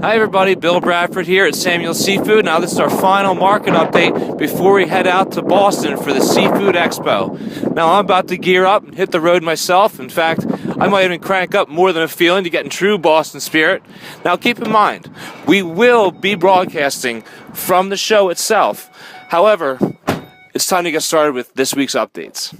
Hi everybody, Bill Bradford here at Samuel Seafood. Now this is our final market update before we head out to Boston for the Seafood Expo. Now I'm about to gear up and hit the road myself. In fact, I might even crank up more than a feeling to get in true Boston spirit. Now keep in mind, we will be broadcasting from the show itself. However, it's time to get started with this week's updates.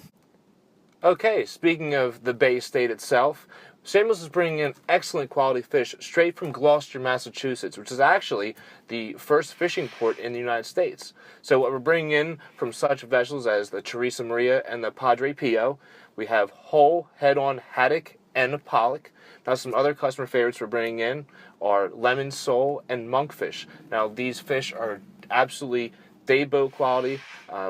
Okay, speaking of the Bay State itself, Samuel's is bringing in excellent quality fish straight from Gloucester, Massachusetts, which is actually the first fishing port in the United States. So what we're bringing in from such vessels as the Teresa Maria and the Padre Pio, we have whole, head-on haddock and pollock. Now some other customer favorites we're bringing in are lemon sole and monkfish. Now these fish are absolutely day boat quality.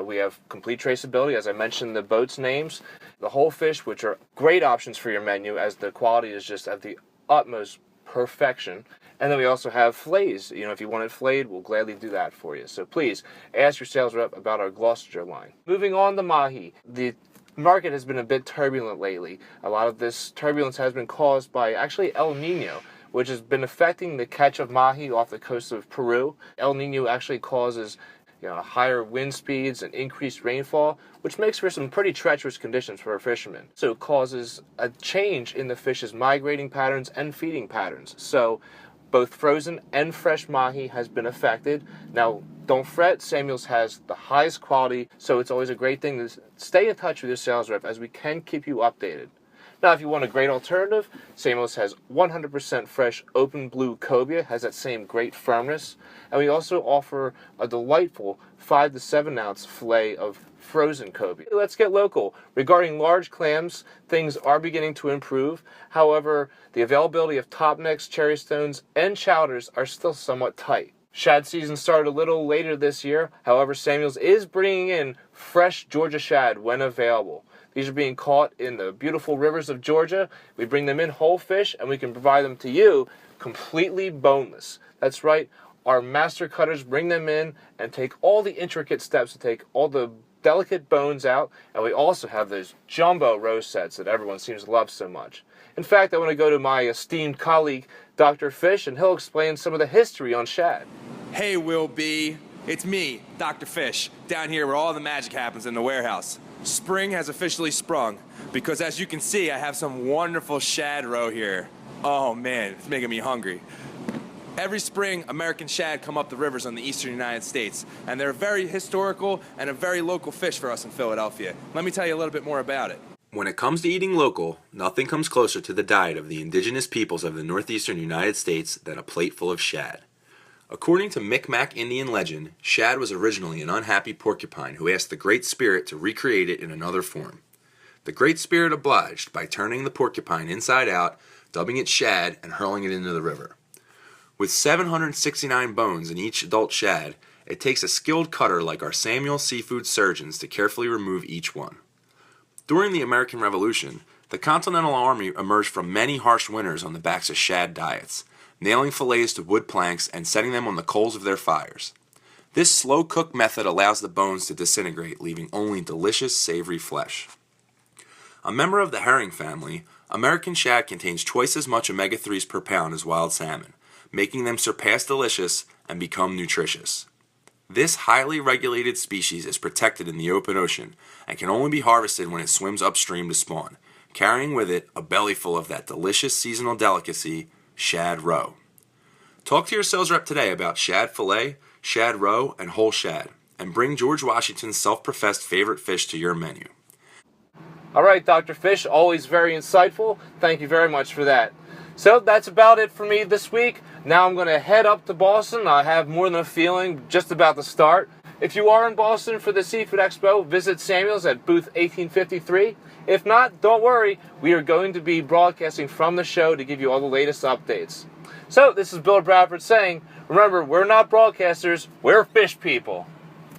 We have complete traceability, as I mentioned the boats' names. The whole fish, which are great options for your menu, as the quality is just at the utmost perfection. And then we also have fillets. You know, if you want it filleted, we'll gladly do that for you. So please ask your sales rep about our Gloucester line. Moving on to mahi. The market has been a bit turbulent lately. A lot of this turbulence has been caused by actually El Nino, which has been affecting the catch of mahi off the coast of Peru. El Nino actually causes higher wind speeds and increased rainfall, which makes for some pretty treacherous conditions for our fishermen. So it causes a change in the fish's migrating patterns and feeding patterns. So both frozen and fresh mahi has been affected. Now, don't fret, Samuel's has the highest quality, so it's always a great thing to stay in touch with your sales rep, as we can keep you updated. Now, if you want a great alternative, Samuel's has 100% fresh open blue cobia, has that same great firmness. And we also offer a delightful 5 to 7 ounce fillet of frozen cobia. Let's get local. Regarding large clams, things are beginning to improve. However, the availability of top necks, cherry stones, and chowders are still somewhat tight. Shad season started a little later this year. However, Samuel's is bringing in fresh Georgia shad when available. These are being caught in the beautiful rivers of Georgia. We bring them in whole fish, and we can provide them to you completely boneless. That's right, our master cutters bring them in and take all the intricate steps to take all the delicate bones out, and we also have those jumbo roast sets that everyone seems to love so much. In fact, I want to go to my esteemed colleague, Dr. Fish, and he'll explain some of the history on shad. Hey, Will B. It's me, Dr. Fish, down here where all the magic happens in the warehouse. Spring has officially sprung, because as you can see, I have some wonderful shad roe here. Oh man, it's making me hungry. Every spring, American shad come up the rivers on the eastern United States, and they're a very historical and a very local fish for us in Philadelphia. Let me tell you a little bit more about it. When it comes to eating local, nothing comes closer to the diet of the indigenous peoples of the northeastern United States than a plate full of shad. According to Micmac Indian legend, shad was originally an unhappy porcupine who asked the Great Spirit to recreate it in another form. The Great Spirit obliged by turning the porcupine inside out, dubbing it shad, and hurling it into the river. With 769 bones in each adult shad, it takes a skilled cutter like our Samuel Seafood surgeons to carefully remove each one. During the American Revolution, the Continental Army emerged from many harsh winters on the backs of shad diets, nailing fillets to wood planks and setting them on the coals of their fires. This slow cook method allows the bones to disintegrate, leaving only delicious, savory flesh. A member of the herring family, American shad contains twice as much omega-3s per pound as wild salmon, making them surpass delicious and become nutritious. This highly regulated species is protected in the open ocean and can only be harvested when it swims upstream to spawn, carrying with it a bellyful of that delicious seasonal delicacy, shad roe. Talk to your sales rep today about shad fillet, shad roe, and whole shad, and bring George Washington's self-professed favorite fish to your menu. All right, Dr. Fish, always very insightful. Thank you very much for that. So that's about it for me this week. Now I'm going to head up to Boston. I have more than a feeling just about to start. If you are in Boston for the Seafood Expo, visit Samuel's at booth 1853. If not, don't worry. We are going to be broadcasting from the show to give you all the latest updates. So this is Bill Bradford saying, remember, we're not broadcasters, we're fish people.